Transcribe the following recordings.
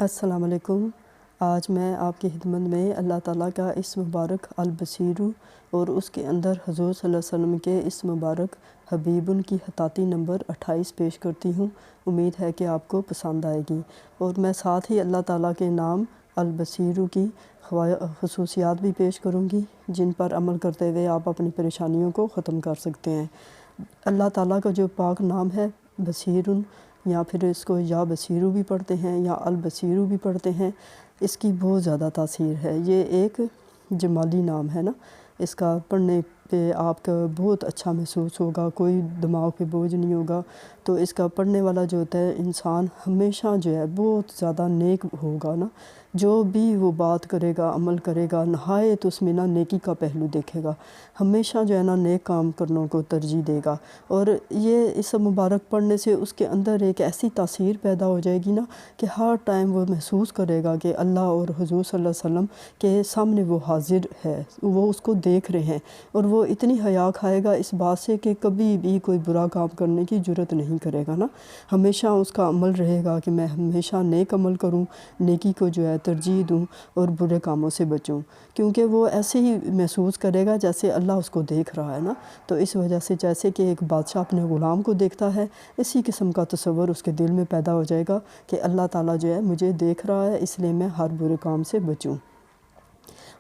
السلام علیکم۔ آج میں آپ کی خدمت میں اللہ تعالیٰ کا اسم مبارک البصیر اور اس کے اندر حضور صلی اللہ علیہ وسلم کے اسم مبارک حبیب کی خطاطی نمبر 28 پیش کرتی ہوں۔ امید ہے کہ آپ کو پسند آئے گی، اور میں ساتھ ہی اللہ تعالیٰ کے نام البصیر کی خصوصیات بھی پیش کروں گی، جن پر عمل کرتے ہوئے آپ اپنی پریشانیوں کو ختم کر سکتے ہیں۔ اللہ تعالیٰ کا جو پاک نام ہے بصیر، یا پھر اس کو یا بصیر بھی پڑھتے ہیں یا البصیر بھی پڑھتے ہیں، اس کی بہت زیادہ تاثیر ہے۔ یہ ایک جمالی نام ہے نا، اس کا پڑھنے پہ آپ کا بہت اچھا محسوس ہوگا، کوئی دماغ پہ بوجھ نہیں ہوگا۔ تو اس کا پڑھنے والا جو ہوتا ہے انسان ہمیشہ جو ہے بہت زیادہ نیک ہوگا نا، جو بھی وہ بات کرے گا عمل کرے گا نہایت اس میں نا نیکی کا پہلو دیکھے گا، ہمیشہ جو ہے نا نیک کام کرنے کو ترجیح دے گا۔ اور یہ اسم مبارک پڑھنے سے اس کے اندر ایک ایسی تاثیر پیدا ہو جائے گی نا کہ ہر ٹائم وہ محسوس کرے گا کہ اللہ اور حضور صلی اللہ علیہ وسلم کے سامنے وہ حاضر ہے، وہ اس کو دیکھ رہے ہیں، اور وہ اتنی حیا کھائے گا اس بات سے کہ کبھی بھی کوئی برا کام کرنے کی جرت نہیں کرے گا نا۔ ہمیشہ اس کا عمل رہے گا کہ میں ہمیشہ نیک عمل کروں، نیکی کو جو ہے ترجیح دوں اور برے کاموں سے بچوں، کیونکہ وہ ایسے ہی محسوس کرے گا جیسے اللہ اس کو دیکھ رہا ہے نا۔ تو اس وجہ سے جیسے کہ ایک بادشاہ اپنے غلام کو دیکھتا ہے، اسی قسم کا تصور اس کے دل میں پیدا ہو جائے گا کہ اللہ تعالیٰ جو ہے مجھے دیکھ رہا ہے، اس لیے میں ہر برے کام سے بچوں۔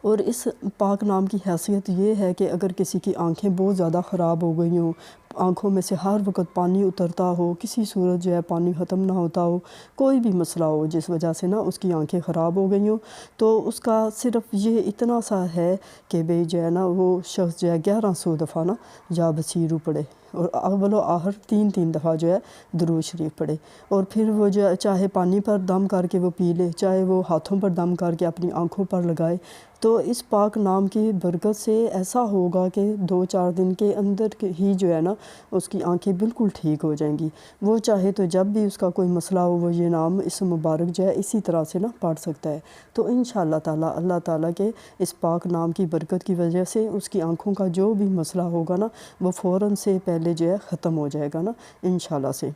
اور اس پاک نام کی حیثیت یہ ہے کہ اگر کسی کی آنکھیں بہت زیادہ خراب ہو گئی ہوں، آنکھوں میں سے ہر وقت پانی اترتا ہو، کسی صورت جو ہے پانی ختم نہ ہوتا ہو، کوئی بھی مسئلہ ہو جس وجہ سے نا اس کی آنکھیں خراب ہو گئی ہوں، تو اس کا صرف یہ اتنا سا ہے کہ بھئی جو ہے نا وہ شخص جو ہے 1100 دفعہ نا یا بصیر پڑھے، اور اول و آخر 3 دفعہ جو ہے درود شریف پڑھے، اور پھر وہ جو ہے چاہے پانی پر دم کر کے وہ پی لے، چاہے وہ ہاتھوں پر دم کر کے اپنی آنکھوں پر لگائے، تو اس پاک نام کی برکت سے ایسا ہوگا کہ 2-4 دن کے اندر ہی جو ہے نا اس کی آنکھیں بالکل ٹھیک ہو جائیں گی۔ وہ چاہے تو جب بھی اس کا کوئی مسئلہ ہو وہ یہ نام اسم مبارک جو ہے اسی طرح سے نا پڑھ سکتا ہے۔ تو انشاءاللہ تعالیٰ اللہ تعالیٰ کے اس پاک نام کی برکت کی وجہ سے اس کی آنکھوں کا جو بھی مسئلہ ہوگا نا وہ فوراً سے پہلے جو ہے ختم ہو جائے گا نا انشاءاللہ سے۔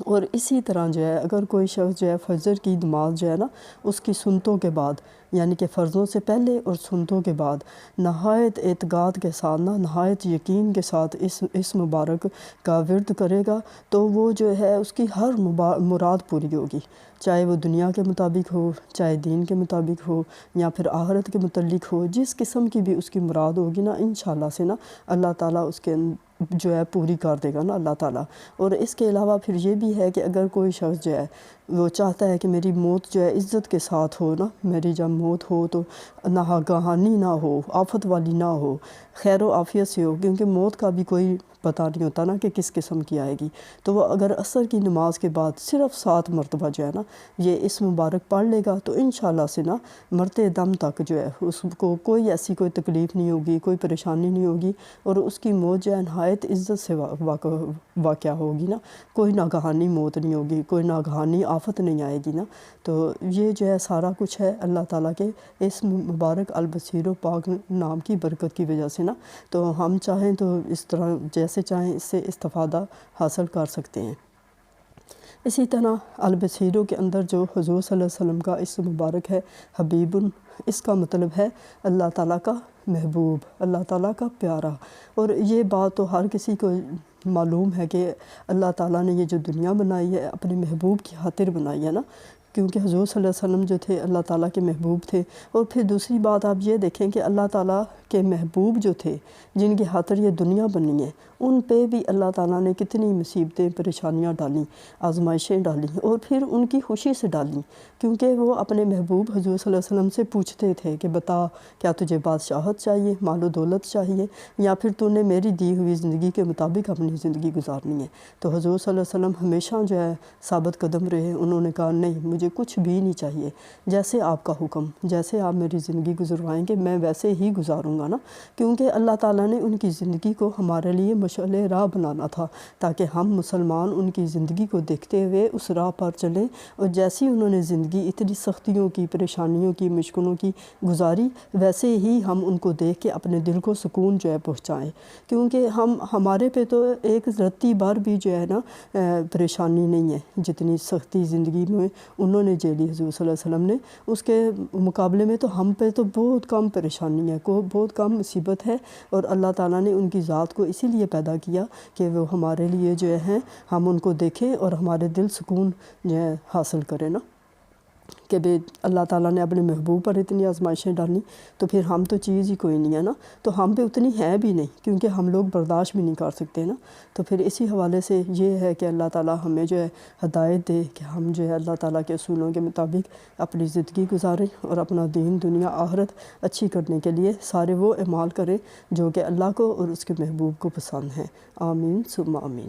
اور اسی طرح جو ہے اگر کوئی شخص جو ہے فجر کی نماز جو ہے نا اس کی سنتوں کے بعد، یعنی کہ فرضوں سے پہلے اور سنتوں کے بعد نہایت اعتقاد کے ساتھ نہایت یقین کے ساتھ اس مبارک کا ورد کرے گا، تو وہ جو ہے اس کی ہر مراد پوری ہوگی، چاہے وہ دنیا کے مطابق ہو، چاہے دین کے مطابق ہو، یا پھر آخرت کے متعلق ہو، جس قسم کی بھی اس کی مراد ہوگی نا انشاءاللہ سے نا اللہ تعالیٰ اس کے جو ہے پوری کر دے گا نا اللہ تعالیٰ۔ اور اس کے علاوہ پھر یہ بھی ہے کہ اگر کوئی شخص جو ہے وہ چاہتا ہے کہ میری موت جو ہے عزت کے ساتھ ہو نا، میری جب موت ہو تو ناگہانی نہ ہو، آفت والی نہ ہو، خیر و عافیت سے ہو، کیونکہ موت کا بھی کوئی پتہ نہیں ہوتا نا کہ کس قسم کی آئے گی، تو وہ اگر عصر کی نماز کے بعد صرف 7 مرتبہ جو ہے نا یہ اسم مبارک پڑھ لے گا تو انشاءاللہ سے نا مرتے دم تک جو ہے اس کو کوئی ایسی کوئی تکلیف نہیں ہوگی، کوئی پریشانی نہیں ہوگی، اور اس کی موت جو ہے نہایت عزت سے واقع ہوگی نا، کوئی ناگہانی موت نہیں ہوگی، کوئی ناگہانی آفت نہیں آئے گی نا۔ تو یہ جو ہے سارا کچھ ہے اللہ تعالیٰ کے اسم مبارک البصیر پاک نام کی برکت کی وجہ سے نا۔ تو ہم چاہیں تو اس طرح جیسے چاہیں اس سے استفادہ حاصل کر سکتے ہیں۔ اسی طرح البصیر کے اندر جو حضور صلی اللہ علیہ وسلم کا اسم مبارک ہے حبیب، اس کا مطلب ہے اللہ تعالیٰ کا محبوب، اللہ تعالیٰ کا پیارا۔ اور یہ بات تو ہر کسی کو معلوم ہے کہ اللہ تعالیٰ نے یہ جو دنیا بنائی ہے اپنے محبوب کی خاطر بنائی ہے نا، کیونکہ حضور صلی اللہ علیہ وسلم جو تھے اللہ تعالیٰ کے محبوب تھے۔ اور پھر دوسری بات آپ یہ دیکھیں کہ اللہ تعالیٰ کے محبوب جو تھے جن کی خاطر یہ دنیا بنی ہے، ان پہ بھی اللہ تعالیٰ نے کتنی مصیبتیں پریشانیاں ڈالیں، آزمائشیں ڈالیں، اور پھر ان کی خوشی سے ڈالیں، کیونکہ وہ اپنے محبوب حضور صلی اللہ علیہ وسلم سے پوچھتے تھے کہ بتا کیا تجھے بادشاہت چاہیے، مال و دولت چاہیے، یا پھر تو نے میری دی ہوئی زندگی کے مطابق اپنی زندگی گزارنی ہے۔ تو حضور صلی اللہ علیہ وسلم ہمیشہ جو ہے ثابت قدم رہے، انہوں نے کہا نہیں مجھے کچھ بھی نہیں چاہیے، جیسے آپ کا حکم، جیسے آپ میری زندگی گزروائیں گے میں ویسے ہی گزاروں گا نا، کیونکہ اللہ تعالیٰ نے ان کی زندگی کو ہمارے لیے مشعل راہ بنانا تھا تاکہ ہم مسلمان ان کی زندگی کو دیکھتے ہوئے اس راہ پر چلیں، اور جیسی انہوں نے زندگی اتنی سختیوں کی، پریشانیوں کی، مشکلوں کی گزاری، ویسے ہی ہم ان کو دیکھ کے اپنے دل کو سکون جو ہے پہنچائیں، کیونکہ ہمارے پہ تو ایک رتی بار بھی جو ہے نا پریشانی نہیں ہے جتنی سختی زندگی میں انہوں نے جیلی حضور صلی اللہ علیہ وسلم نے، اس کے مقابلے میں تو ہم پہ تو بہت کم پریشانی ہے، بہت کم مصیبت ہے، اور اللہ تعالیٰ نے ان کی ذات کو اسی لیے پیدا کیا کہ وہ ہمارے لیے جو ہے ہم ان کو دیکھیں اور ہمارے دل سکون جو ہے حاصل کریں نا، کہ بے اللہ تعالیٰ نے اپنے محبوب پر اتنی آزمائشیں ڈالیں تو پھر ہم تو چیز ہی کوئی نہیں ہے نا، تو ہم پہ اتنی ہے بھی نہیں، کیونکہ ہم لوگ برداشت بھی نہیں کر سکتے نا۔ تو پھر اسی حوالے سے یہ ہے کہ اللہ تعالیٰ ہمیں جو ہے ہدایت دے کہ ہم جو ہے اللہ تعالیٰ کے اصولوں کے مطابق اپنی زندگی گزاریں اور اپنا دین دنیا آخرت اچھی کرنے کے لیے سارے وہ اعمال کریں جو کہ اللہ کو اور اس کے محبوب کو پسند ہیں۔ آمین ثم آمین۔